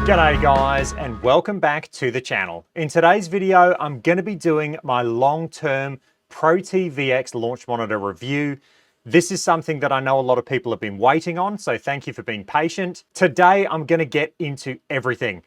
G'day guys, and welcome back to the channel. In today's video, I'm going to be doing my long-term Protee VX Launch Monitor review. This is something that I know a lot of people have been waiting on, so thank you for being patient. Today, I'm going to get into everything.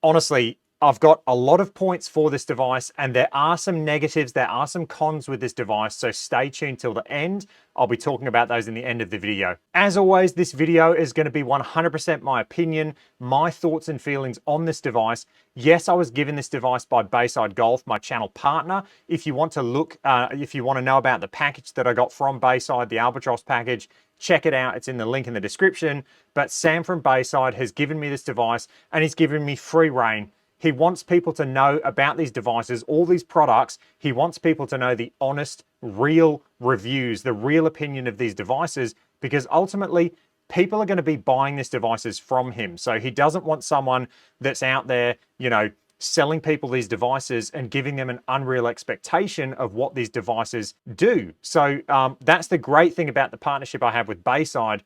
Honestly, I've got a lot of points for this device, and there are some negatives, there are some cons with this device, so stay tuned till the end. I'll be talking about those in the end of the video. As always, this video is going to be 100% my opinion, my thoughts and feelings on this device. Yes, I was given this device by Bayside Golf, my channel partner. If you want to look, if you want to know about the package that I got from Bayside, the Albatross package, check it out. It's in the link in the description. But Sam from Bayside has given me this device and he's given me free reign. He wants people to know about these devices, all these products. He wants people to know the honest, real reviews, the real opinion of these devices, because ultimately people are going to be buying these devices from him. So he doesn't want someone that's out there, you know, selling people these devices and giving them an unreal expectation of what these devices do. So that's the great thing about the partnership I have with Bayside,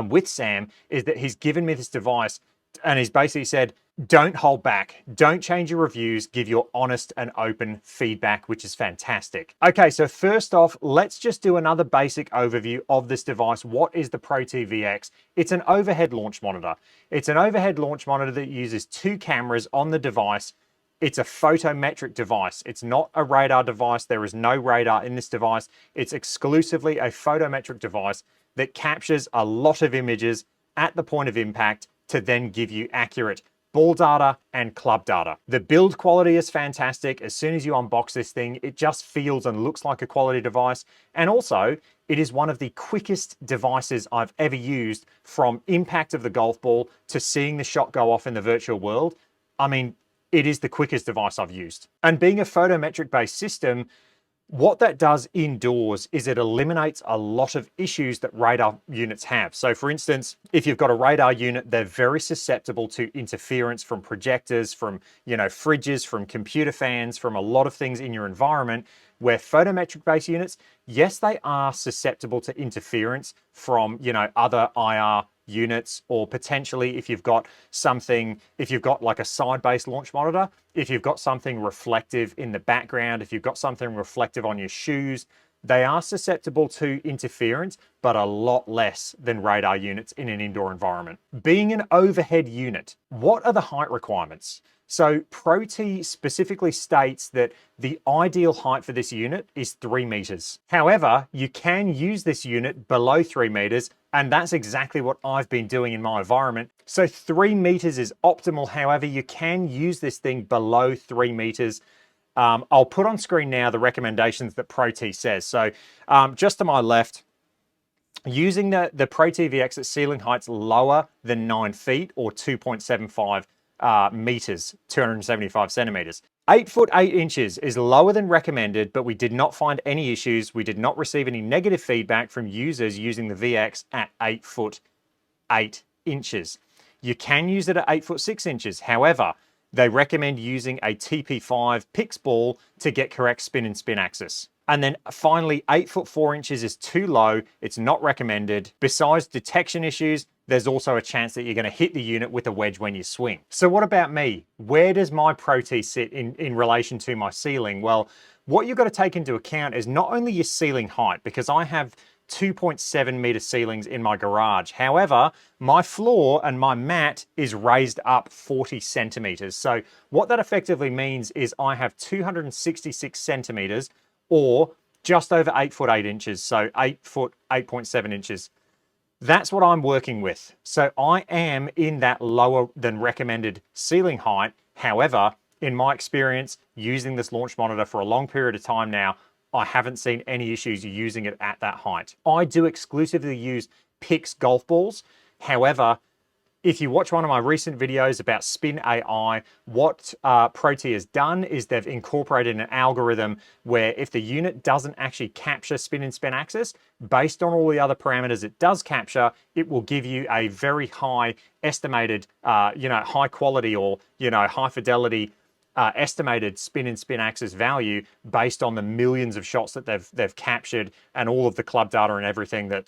with Sam, is that he's given me this device and he's basically said, don't hold back, don't change your reviews, give your honest and open feedback, which is fantastic. Okay, so first off, let's just do another basic overview of this device. What is the Protee VX? It's an overhead launch monitor. It's an overhead launch monitor that uses two cameras on the device. It's a photometric device. It's not a radar device. There is no radar in this device. It's exclusively a photometric device that captures a lot of images at the point of impact to then give you accurate ball data and club data. The build quality is fantastic. As soon as you unbox this thing, it just feels and looks like a quality device. And also, it is one of the quickest devices I've ever used, from impact of the golf ball to seeing the shot go off in the virtual world. I mean, it is the quickest device I've used. And being a photometric based system, what that does indoors is it eliminates a lot of issues that radar units have. So for instance, if you've got a radar unit, they're very susceptible to interference from projectors, from, you know, fridges, from computer fans, from a lot of things in your environment. Where photometric based units, yes, they are susceptible to interference from, you know, other IR units, or potentially if you've got something, if you've got like a side-based launch monitor, if you've got something reflective in the background, if you've got something reflective on your shoes, they are susceptible to interference, but a lot less than radar units in an indoor environment. Being an overhead unit, what are the height requirements? So Protee specifically states that the ideal height for this unit is 3 meters. However, you can use this unit below 3 meters, and that's exactly what I've been doing in my environment. So 3 meters is optimal. However, you can use this thing below 3 meters. I'll put on screen now the recommendations that Protee says. So just to my left, using the Protee VX at ceiling heights lower than 9 feet or 2.75 meters, 275 centimeters. 8 foot 8 inches is lower than recommended, but we did not find any issues. We did not receive any negative feedback from users using the VX at 8 foot 8 inches. You can use it at 8 foot 6 inches. However, they recommend using a TP5 PIX ball to get correct spin and spin axis. And then finally, 8 foot 4 inches is too low. It's not recommended. Besides detection issues, there's also a chance that you're going to hit the unit with a wedge when you swing. So what about me? Where does my Protee sit in relation to my ceiling? Well, what you've got to take into account is not only your ceiling height, because I have 2.7 meter ceilings in my garage. However, my floor and my mat is raised up 40 centimeters. So what that effectively means is I have 266 centimeters, or just over 8 foot 8 inches. So 8 foot 8.7 inches. That's what I'm working with. So I am in that lower than recommended ceiling height. However, in my experience using this launch monitor for a long period of time now, I haven't seen any issues using it at that height. I do exclusively use PIX golf balls. However, if you watch one of my recent videos about Spin AI, what Protee has done is they've incorporated an algorithm where if the unit doesn't actually capture spin and spin axis, based on all the other parameters it does capture, it will give you a very high estimated, high quality or, high fidelity estimated spin and spin axis value based on the millions of shots that they've captured and all of the club data and everything that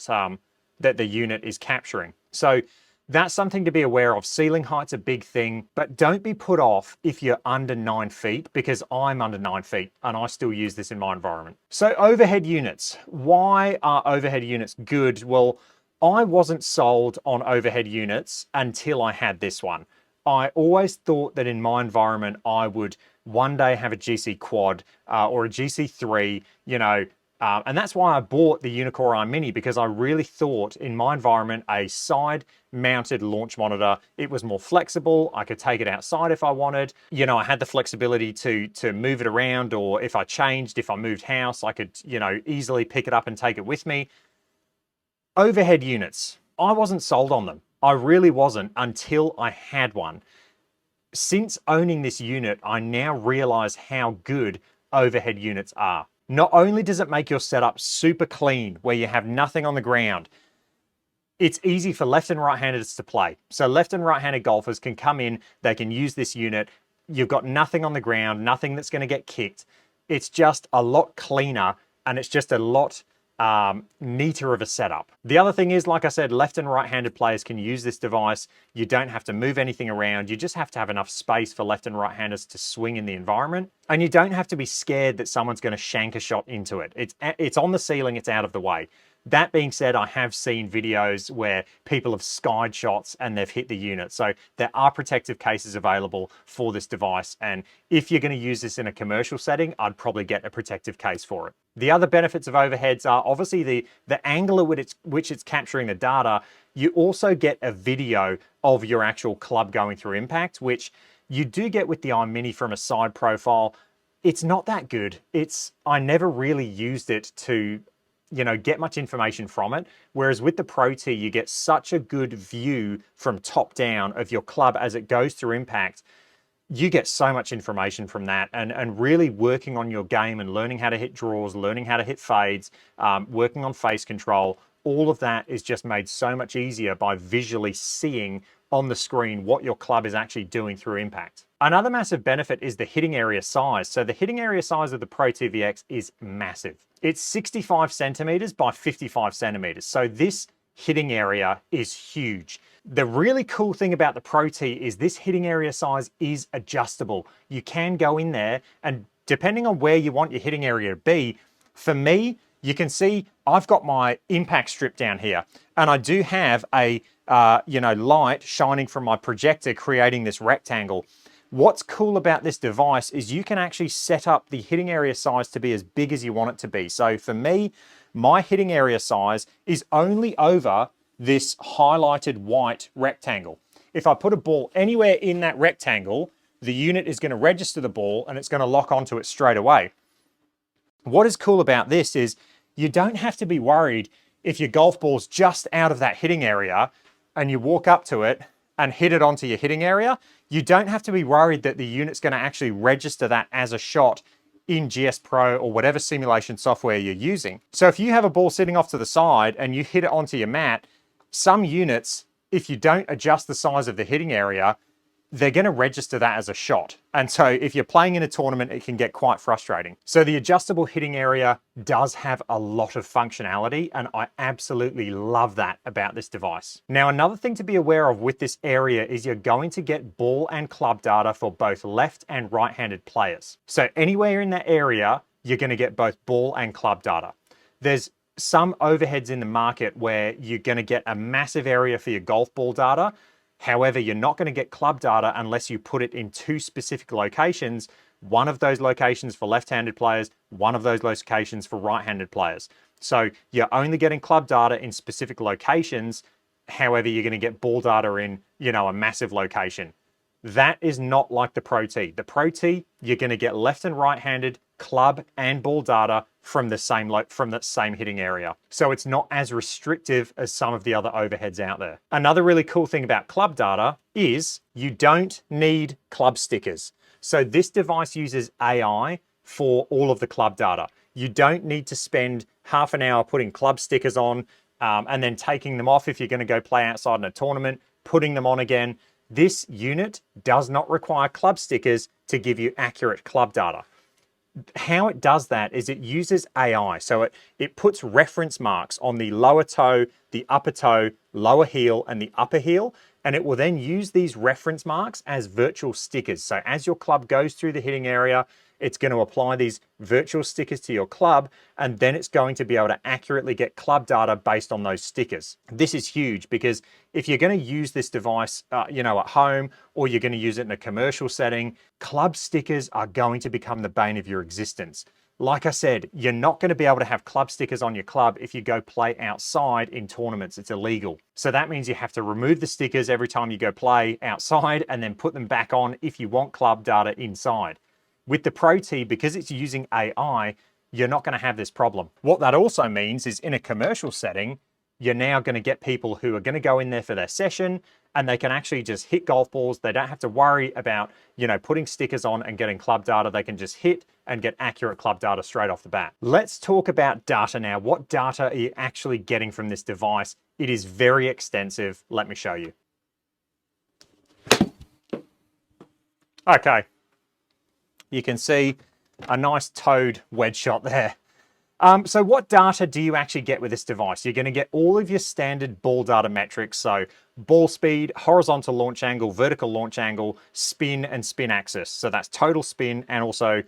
the unit is capturing. So That's something to be aware of. Ceiling height's a big thing, but don't be put off if you're under 9 feet, because I'm under 9 feet and I still use this in my environment. So overhead units. Why are overhead units good? Well, I wasn't sold on overhead units until I had this one. I always thought that in my environment, I would one day have a GC quad or a GC3, and that's why I bought the Unicore i Mini, because I really thought in my environment, a side mounted launch monitor, it was more flexible. I could take it outside if I wanted. I had the flexibility to move it around, or if I changed, if I moved house, I could, easily pick it up and take it with me. Overhead units, I wasn't sold on them. I really wasn't until I had one. Since owning this unit, I now realize how good overhead units are. Not only does it make your setup super clean, where you have nothing on the ground, it's easy for left and right-handers to play. So left and right-handed golfers can come in, they can use this unit. You've got nothing on the ground, nothing that's going to get kicked. It's just a lot cleaner, and it's just a lot neater of a setup. The other thing is, like I said, left and right-handed players can use this device. You don't have to move anything around. You just have to have enough space for left and right-handers to swing in the environment. And you don't have to be scared that someone's going to shank a shot into it. It's on the ceiling, it's out of the way. That being said, I have seen videos where people have skied shots and they've hit the unit. So there are protective cases available for this device. And if you're going to use this in a commercial setting, I'd probably get a protective case for it. The other benefits of overheads are obviously the angle at which it's capturing the data. You also get a video of your actual club going through impact, which you do get with the iMini from a side profile. It's not that good. I never really used it to get much information from it. Whereas with the Protee, you get such a good view from top down of your club as it goes through impact. You get so much information from that, and really working on your game and learning how to hit draws, learning how to hit fades, working on face control, all of that is just made so much easier by visually seeing on the screen what your club is actually doing through impact. Another massive benefit is the hitting area size. So the hitting area size of the Protee VX is massive. It's 65 centimeters by 55 centimeters. So this hitting area is huge. The really cool thing about the Protee is this hitting area size is adjustable. You can go in there, and depending on where you want your hitting area to be, for me, you can see I've got my impact strip down here, and I do have a light shining from my projector, creating this rectangle. What's cool about this device is you can actually set up the hitting area size to be as big as you want it to be. So for me, my hitting area size is only over this highlighted white rectangle. If I put a ball anywhere in that rectangle, the unit is going to register the ball and it's going to lock onto it straight away. What is cool about this is you don't have to be worried if your golf ball's just out of that hitting area and you walk up to it and hit it onto your hitting area. You don't have to be worried that the unit's going to actually register that as a shot in GS Pro or whatever simulation software you're using. So if you have a ball sitting off to the side and you hit it onto your mat, some units, if you don't adjust the size of the hitting area, they're going to register that as a shot. And so if you're playing in a tournament, it can get quite frustrating. So the adjustable hitting area does have a lot of functionality, and I absolutely love that about this device. Now, another thing to be aware of with this area is you're going to get ball and club data for both left and right-handed players. So anywhere in that area, you're going to get both ball and club data. There's some overheads in the market where you're going to get a massive area for your golf ball data. However, you're not going to get club data unless you put it in two specific locations. One of those locations for left-handed players, one of those locations for right-handed players. So you're only getting club data in specific locations. However, you're going to get ball data in, a massive location. That is not like the Protee. The Protee, you're going to get left and right-handed club and ball data from the same hitting area. So it's not as restrictive as some of the other overheads out there. Another really cool thing about club data is you don't need club stickers. So this device uses AI for all of the club data. You don't need to spend half an hour putting club stickers on and then taking them off if you're going to go play outside in a tournament, putting them on again. This unit does not require club stickers to give you accurate club data. How it does that is it uses AI. So it puts reference marks on the lower toe, the upper toe, lower heel, and the upper heel. And it will then use these reference marks as virtual stickers. So as your club goes through the hitting area, it's going to apply these virtual stickers to your club, and then it's going to be able to accurately get club data based on those stickers. This is huge because if you're going to use this device, at home, or you're going to use it in a commercial setting, club stickers are going to become the bane of your existence. Like I said, you're not going to be able to have club stickers on your club if you go play outside in tournaments. It's illegal. So that means you have to remove the stickers every time you go play outside and then put them back on if you want club data inside. With the Protee, because it's using AI, you're not going to have this problem. What that also means is in a commercial setting, you're now going to get people who are going to go in there for their session and they can actually just hit golf balls. They don't have to worry about, putting stickers on and getting club data. They can just hit and get accurate club data straight off the bat. Let's talk about data now. What data are you actually getting from this device? It is very extensive. Let me show you. Okay. You can see a nice toed wedge shot there. So what data do you actually get with this device? You're going to get all of your standard ball data metrics. So ball speed, horizontal launch angle, vertical launch angle, spin, and spin axis. So that's total spin and also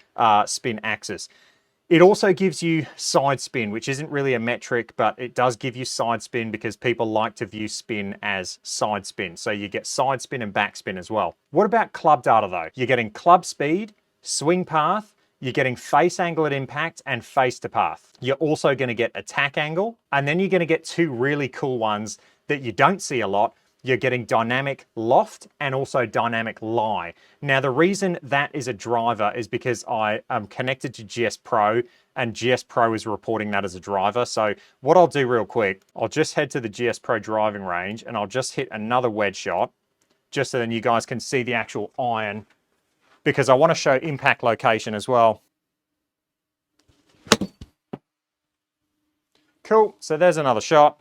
spin axis. It also gives you side spin, which isn't really a metric, but it does give you side spin because people like to view spin as side spin. So you get side spin and back spin as well. What about club data though? You're getting club speed, swing path, you're getting face angle at impact and face to path. You're also going to get attack angle, and then you're going to get two really cool ones that you don't see a lot. You're getting dynamic loft and also dynamic lie. Now, the reason that is a driver is because I am connected to GS Pro, and GS Pro is reporting that as a driver. So what I'll do real quick, I'll just head to the GS Pro driving range and I'll just hit another wedge shot, just so then you guys can see the actual iron, because I want to show impact location as well. Cool, so there's another shot.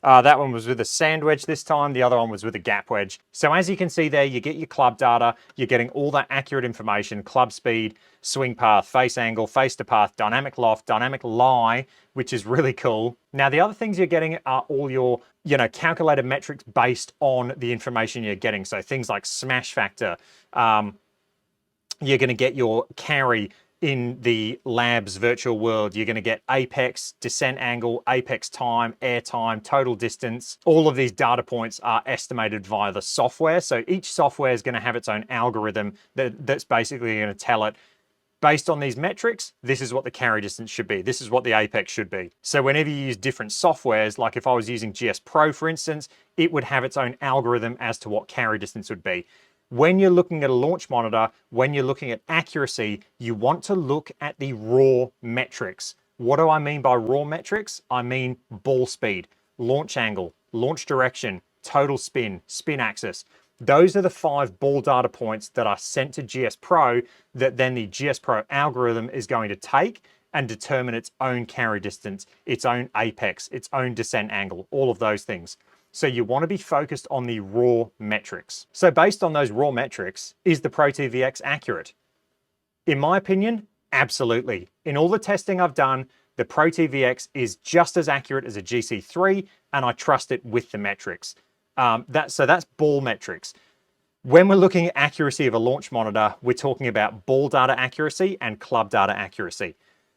That one was with a sand wedge this time. The other one was with a gap wedge. So as you can see there, you get your club data. You're getting all that accurate information: club speed, swing path, face angle, face to path, dynamic loft, dynamic lie, which is really cool. Now, the other things you're getting are all your, calculated metrics based on the information you're getting. So things like smash factor. You're going to get your carry in the labs virtual world. You're going to get apex, descent angle, apex time, air time, total distance. All of these data points are estimated via the software. So each software is going to have its own algorithm that's basically going to tell it, based on these metrics, this is what the carry distance should be. This is what the apex should be. So whenever you use different softwares, like if I was using GS Pro, for instance, it would have its own algorithm as to what carry distance would be. When you're looking at a launch monitor, when you're looking at accuracy, you want to look at the raw metrics. What do I mean by raw metrics? I mean ball speed, launch angle, launch direction, total spin, spin axis. Those are the 5 ball data points that are sent to GS Pro that then the GS Pro algorithm is going to take and determine its own carry distance, its own apex, its own descent angle, all of those things. So you want to be focused on the raw metrics. So based on those raw metrics, is the Protee VX accurate? In my opinion, absolutely. In all the testing I've done, the Protee VX is just as accurate as a GC3, and I trust it with the metrics. So that's ball metrics. When we're looking at accuracy of a launch monitor, we're talking about ball data accuracy and club data accuracy.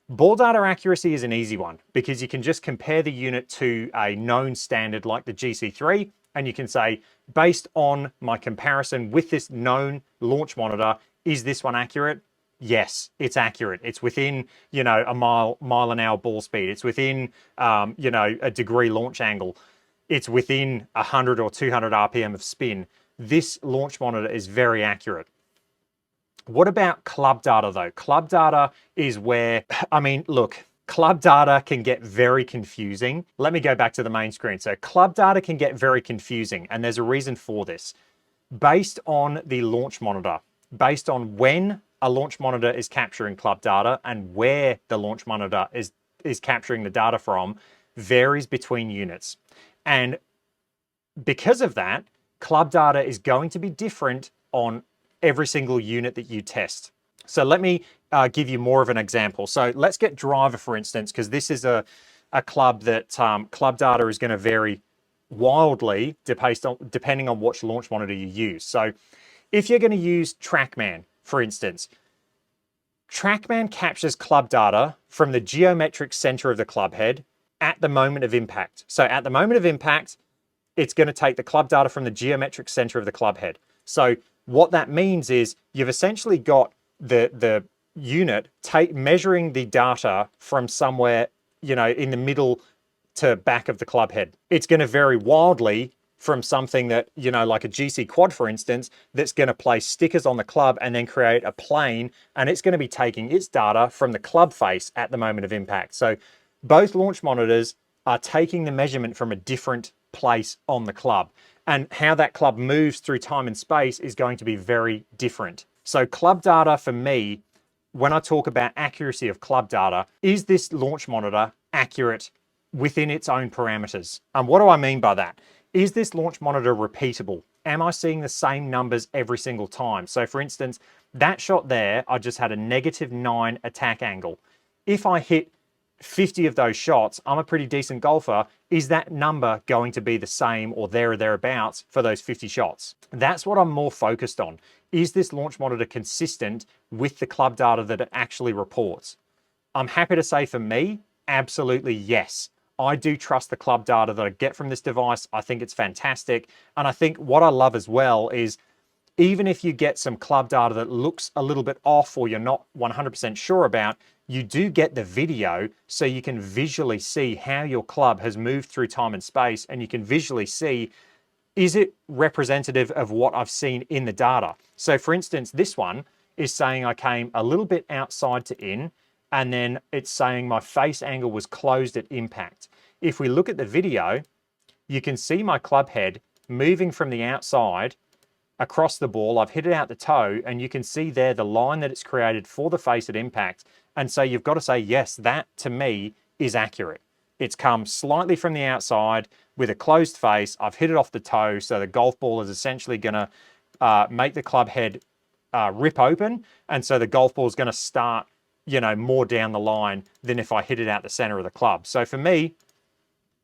Ball data accuracy is an easy one because you can just compare the unit to a known standard like the GC3, and you can say, based on my comparison with this known launch monitor, is this one accurate? Yes, it's accurate. It's within, a mile an hour ball speed. It's within, a degree launch angle. It's within 100 or 200 RPM of spin. This launch monitor is very accurate. What about club data though? Club data is where, look, club data can get very confusing. Let me go back to the main screen. So club data can get very confusing, and there's a reason for this. Based on the launch monitor, based on when a launch monitor is capturing club data and where the launch monitor is capturing the data from, varies between units. And because of that, club data is going to be different on every single unit that you test. So let me give you more of an example. So let's get driver, for instance, because this is a club that club data is going to vary wildly depending on which launch monitor you use. So if you're going to use TrackMan, for instance, TrackMan captures club data from the geometric center of the club head at the moment of impact. So at the moment of impact, it's going to take the club data from the geometric center of the club head. So what that means is you've essentially got the unit measuring the data from somewhere, in the middle to back of the club head. It's going to vary wildly from something that, like a GC quad, for instance, that's going to place stickers on the club and then create a plane, and it's going to be taking its data from the club face at the moment of impact. So both launch monitors are taking the measurement from a different place on the club, and how that club moves through time and space is going to be very different. So club data for me, when I talk about accuracy of club data, is this launch monitor accurate within its own parameters? And what do I mean by that? Is this launch monitor repeatable? Am I seeing the same numbers every single time? So for instance, that shot there, I just had a -9 attack angle. If I hit 50 of those shots, I'm a pretty decent golfer. Is that number going to be the same or there or thereabouts for those 50 shots? That's what I'm more focused on. Is this launch monitor consistent with the club data that it actually reports? I'm happy to say for me, absolutely yes. I do trust the club data that I get from this device. I think it's fantastic. And I think what I love as well is, even if you get some club data that looks a little bit off or you're not 100% sure about, you do get the video so you can visually see how your club has moved through time and space, and you can visually see, is it representative of what I've seen in the data? So for instance, this one is saying I came a little bit outside to in, and then it's saying my face angle was closed at impact. If we look at the video, you can see my club head moving from the outside across the ball. I've hit it out the toe, and you can see there the line that it's created for the face at impact. And so you've got to say, yes, that to me is accurate. It's come slightly from the outside with a closed face. I've hit it off the toe, so the golf ball is essentially going to make the club head rip open, and so the golf ball is going to start, more down the line than if I hit it out the center of the club. So for me,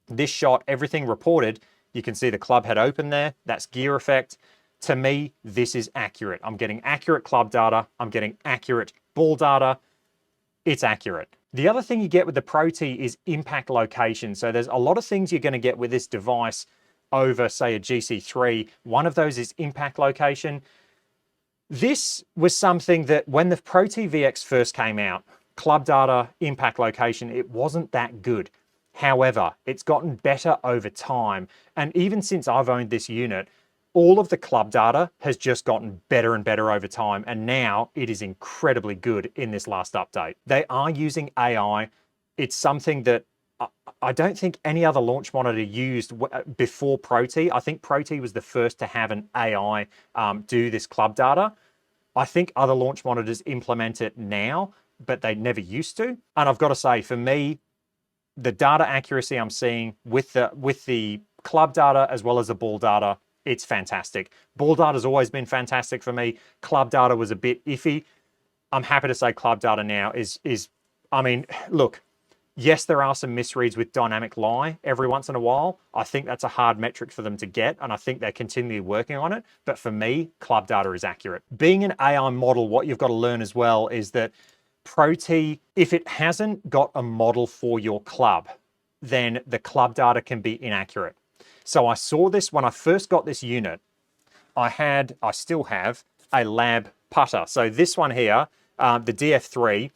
this shot, everything reported, you can see the club head open there. That's gear effect. To me, this is accurate. I'm getting accurate club data. I'm getting accurate ball data. It's accurate. The other thing you get with the Protee is impact location. So there's a lot of things you're going to get with this device over, say, a GC3. One of those is impact location. This was something that when the Protee VX first came out, club data, impact location, it wasn't that good. However, it's gotten better over time. And even since I've owned this unit, all of the club data has just gotten better and better over time. And now it is incredibly good in this last update. They are using AI. It's something that I don't think any other launch monitor used before Protee. I think Protee was the first to have an AI do this club data. I think other launch monitors implement it now, but they never used to. And I've got to say, for me, the data accuracy I'm seeing with the club data as well as the ball data, it's fantastic. Ball data has always been fantastic for me. Club data was a bit iffy. I'm happy to say club data now is I mean, look, yes, there are some misreads with dynamic lie every once in a while. I think that's a hard metric for them to get, and I think they're continually working on it. But for me, club data is accurate. Being an AI model, what you've got to learn as well is that Protee, if it hasn't got a model for your club, then the club data can be inaccurate. So I saw this when I first got this unit. I still have a lab putter. So this one here, the DF3,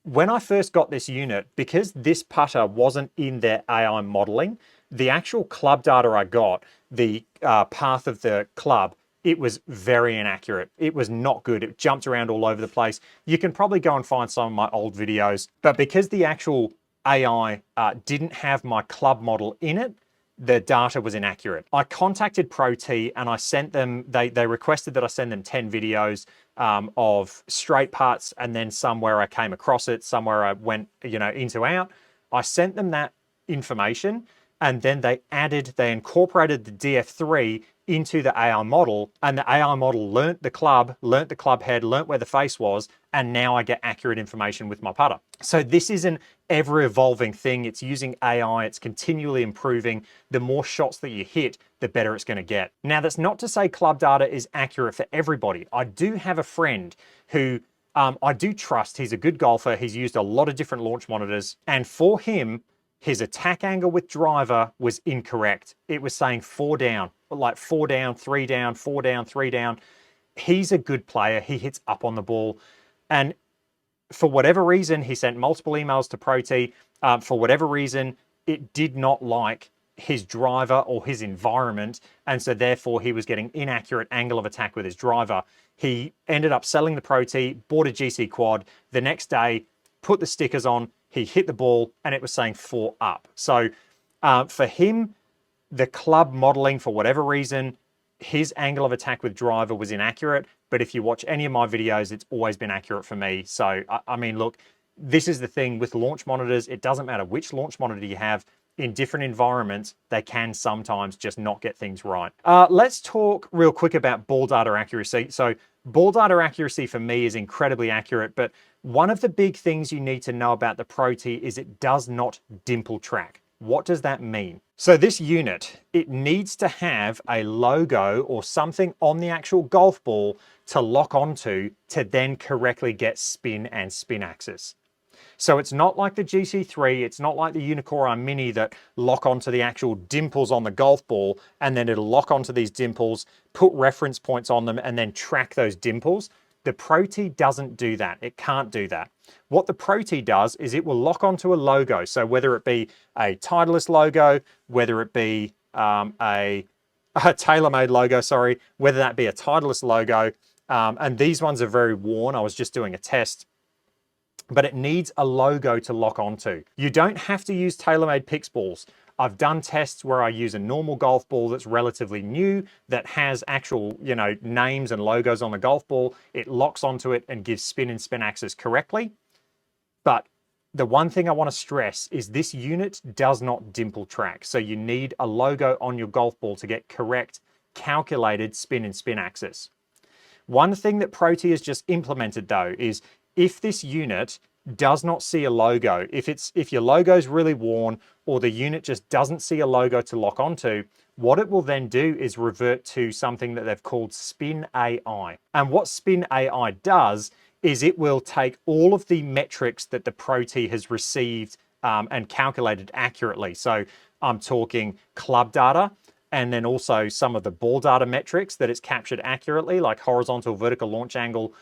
when I first got this unit, because this putter wasn't in their AI modeling, the actual club data I got, the path of the club, it was very inaccurate. It was not good. It jumped around all over the place. You can probably go and find some of my old videos, but because the actual AI didn't have my club model in it, the data was inaccurate. I contacted Protee and I sent them, they requested that I send them 10 videos of straight parts, and then some where I came across it, somewhere I went, into out. I sent them that information, and then they incorporated the DF3 into the AI model, and the AI model learnt the club head, learnt where the face was, and now I get accurate information with my putter. So this is an ever evolving thing. It's using AI, it's continually improving. The more shots that you hit, the better it's going to get. Now, that's not to say club data is accurate for everybody. I do have a friend who I do trust. He's a good golfer. He's used a lot of different launch monitors, and for him, his attack angle with driver was incorrect. It was saying 4 down, like 4 down, 3 down, 4 down, 3 down. He's a good player. He hits up on the ball. And for whatever reason, he sent multiple emails to Protee. For whatever reason, it did not like his driver or his environment. And so therefore he was getting inaccurate angle of attack with his driver. He ended up selling the Protee, bought a GC quad. The next day, put the stickers on, he hit the ball, and it was saying 4 up. So for him, the club modeling, for whatever reason, his angle of attack with driver was inaccurate. But if you watch any of my videos, it's always been accurate for me. So, I mean, look, this is the thing with launch monitors. It doesn't matter which launch monitor you have. In different environments, they can sometimes just not get things right. Let's talk real quick about ball data accuracy. So ball data accuracy for me is incredibly accurate, but one of the big things you need to know about the Protee is it does not dimple track. What does that mean? So this unit, it needs to have a logo or something on the actual golf ball to lock onto to then correctly get spin and spin axis. So it's not like the GC3, it's not like the Unicore Mini that lock onto the actual dimples on the golf ball, and then it'll lock onto these dimples, put reference points on them, and then track those dimples. The Protee doesn't do that. It can't do that. What the Protee does is it will lock onto a logo. So whether it be a Titleist logo, whether it be a TaylorMade logo, sorry, whether that be a Titleist logo, and these ones are very worn. I was just doing a test, but it needs a logo to lock onto. You don't have to use TaylorMade Pix balls. I've done tests where I use a normal golf ball that's relatively new, that has actual, names and logos on the golf ball. It locks onto it and gives spin and spin axis correctly. But the one thing I want to stress is this unit does not dimple track. So you need a logo on your golf ball to get correct, calculated spin and spin axis. One thing that Protee has just implemented though is if this unit does not see a logo, if your logo is really worn or the unit just doesn't see a logo to lock onto, what it will then do is revert to something that they've called Spin AI. And what Spin AI does is it will take all of the metrics that the Protee has received and calculated accurately. So I'm talking club data, and then also some of the ball data metrics that it's captured accurately, like horizontal, vertical launch angle,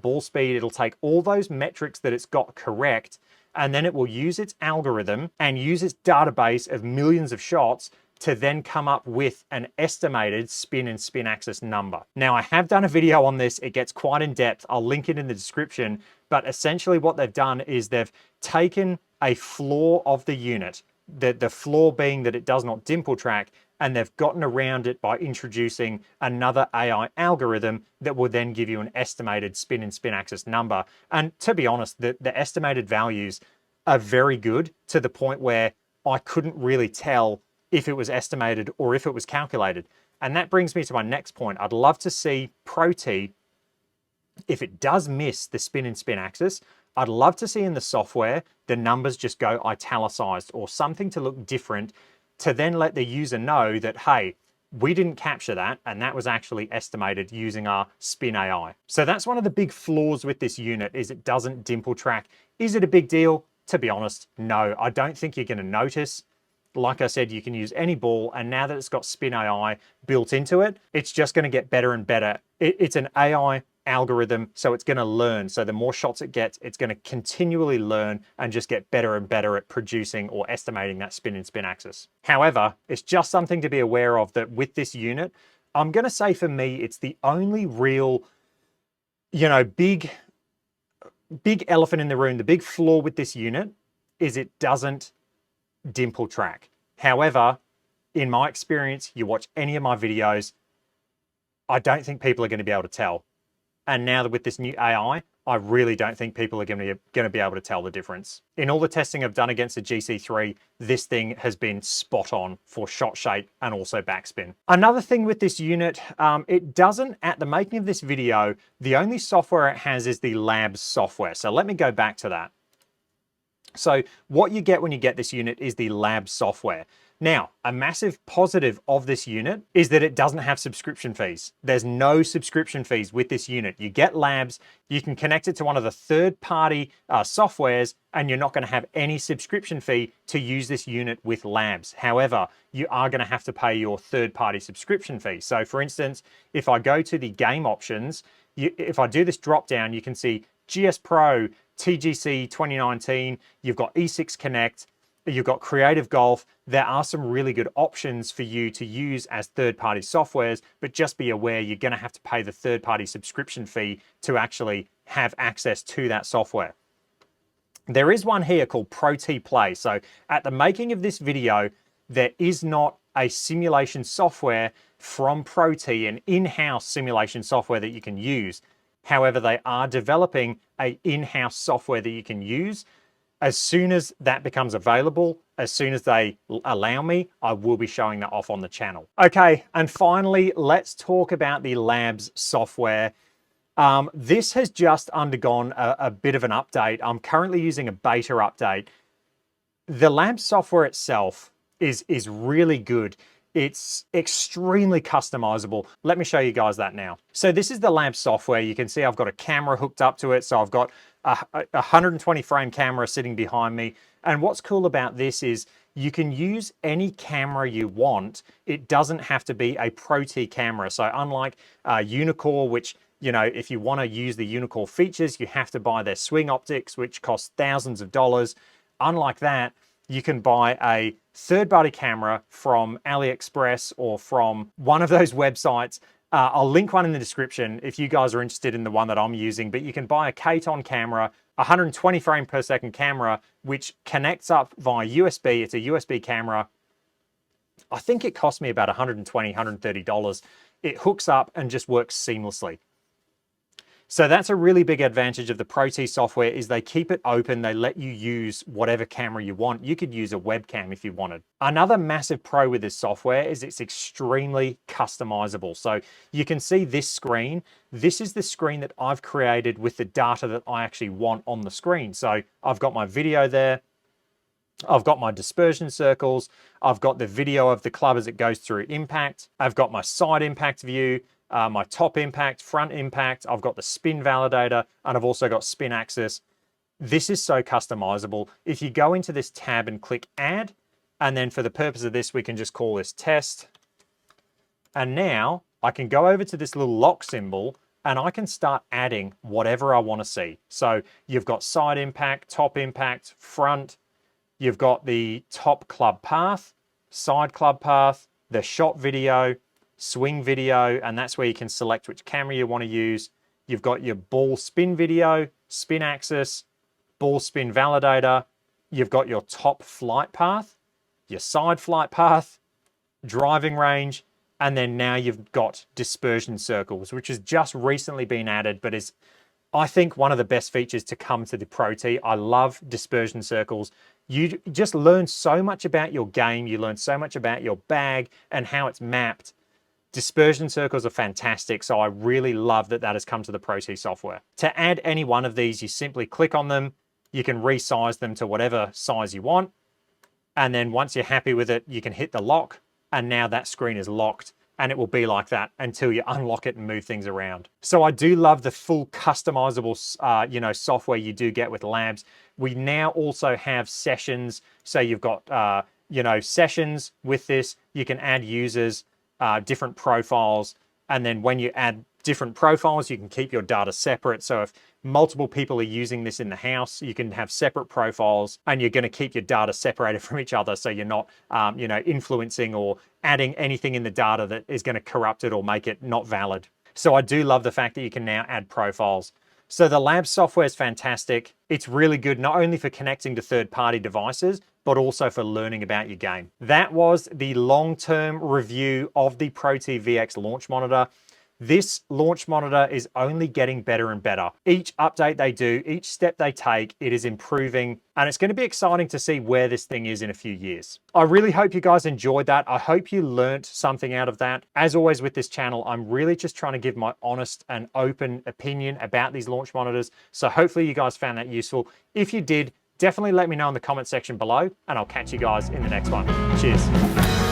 ball speed. It'll take all those metrics that it's got correct, and then it will use its algorithm and use its database of millions of shots to then come up with an estimated spin and spin axis number. Now, I have done a video on this. It gets quite in depth. I'll link it in the description. But essentially what they've done is they've taken a flaw of the unit, the flaw being that it does not dimple track, and they've gotten around it by introducing another AI algorithm that will then give you an estimated spin and spin axis number. And to be honest, the estimated values are very good, to the point where I couldn't really tell if it was estimated or if it was calculated. And that brings me to my next point. I'd love to see Protee, if it does miss the spin and spin axis, I'd love to see in the software the numbers just go italicized or something to look different, to then let the user know that, hey, we didn't capture that, and that was actually estimated using our Spin AI. So that's one of the big flaws with this unit, is it doesn't dimple track. Is it a big deal? To be honest, no. I don't think you're going to notice. Like I said, you can use any ball, and now that it's got Spin AI built into it, it's just going to get better and better. It's an AI algorithm, so it's going to learn. So the more shots it gets, it's going to continually learn and just get better and better at producing or estimating that spin and spin axis. However, it's just something to be aware of, that with this unit, I'm going to say for me, it's the only real, big elephant in the room. The big flaw with this unit is it doesn't dimple track. However, in my experience, you watch any of my videos, I don't think people are going to be able to tell. And now with this new AI, I really don't think people are going to be able to tell the difference. In all the testing I've done against the GC3, this thing has been spot on for shot shape and also backspin. Another thing with this unit, it doesn't, at the making of this video, the only software it has is the Labs software. So let me go back to that. So what you get when you get this unit is the Labs software. Now, a massive positive of this unit is that it doesn't have subscription fees. There's no subscription fees with this unit. You get Labs, you can connect it to one of the third-party softwares, and you're not going to have any subscription fee to use this unit with Labs. However, you are going to have to pay your third-party subscription fee. So for instance, if I go to the game options, if I do this drop down, you can see GS Pro, TGC 2019, you've got E6 Connect, you've got Creative Golf. There are some really good options for you to use as third-party softwares, but just be aware you're going to have to pay the third-party subscription fee to actually have access to that software. There is one here called Protee Play. So at the making of this video, there is not a simulation software from Protee, an in-house simulation software that you can use. However, they are developing an in-house software that you can use. As soon as that becomes available, as soon as they allow me, I will be showing that off on the channel. Okay, and finally, let's talk about the Labs software. This has just undergone a bit of an update. I'm currently using a beta update. The Labs software itself is really good. It's extremely customizable. Let me show you guys that now. So this is the Labs software. You can see I've got a camera hooked up to it. So I've got a 120 frame camera sitting behind me. And what's cool about this is you can use any camera you want. It doesn't have to be a Protee camera. So unlike Unicore, which, you know, if you want to use the Unicore features, you have to buy their swing optics, which cost thousands of dollars. Unlike that, you can buy a third-party camera from AliExpress or from one of those websites. I'll link one in the description if you guys are interested in the one that I'm using, but you can buy a Kayeton camera, 120 frame per second camera, which connects up via USB. It's a USB camera. I think it cost me about $120, $130. It hooks up and just works seamlessly. So that's a really big advantage of the Protee software is they keep it open. They let you use whatever camera you want. You could use a webcam if you wanted. Another massive pro with this software is it's extremely customizable. So you can see this screen. This is the screen that I've created with the data that I actually want on the screen. So I've got my video there. I've got my dispersion circles. I've got the video of the club as it goes through impact. I've got my side impact view. My top impact, front impact, I've got the spin validator, and I've also got spin axis. This is so customizable. If you go into this tab and click add, and then for the purpose of this, we can just call this test. And now I can go over to this little lock symbol and I can start adding whatever I want to see. So you've got side impact, top impact, front, you've got the top club path, side club path, the shot video, swing video, and that's where you can select which camera you want to use. You've got your ball spin video, spin axis, ball spin validator. You've got your top flight path, your side flight path, driving range, and then now you've got dispersion circles, which has just recently been added, but is, I think, one of the best features to come to the Protee. I love dispersion circles. You just learn so much about your game. You learn so much about your bag and how it's mapped. Dispersion circles are fantastic, so I really love that that has come to the Protee software. To add any one of these, you simply click on them. You can resize them to whatever size you want. And then once you're happy with it, you can hit the lock, and now that screen is locked, and it will be like that until you unlock it and move things around. So I do love the full customizable software you do get with Labs. We now also have sessions. So you've got sessions with this. You can add users, different profiles, and then when you add different profiles, you can keep your data separate. So if multiple people are using this in the house, you can have separate profiles, and you're going to keep your data separated from each other, so you're not influencing or adding anything in the data that is going to corrupt it or make it not valid. So I do love the fact that you can now add profiles. So the Labs software is fantastic. It's really good not only for connecting to third-party devices, but also for learning about your game. That was the long-term review of the Protee VX Launch Monitor. This launch monitor is only getting better and better. Each update they do, each step they take, it is improving, and it's going to be exciting to see where this thing is in a few years. I really hope you guys enjoyed that. I hope you learned something out of that. As always with this channel, I'm really just trying to give my honest and open opinion about these launch monitors. So hopefully you guys found that useful. If you did, definitely let me know in the comment section below, and I'll catch you guys in the next one. Cheers.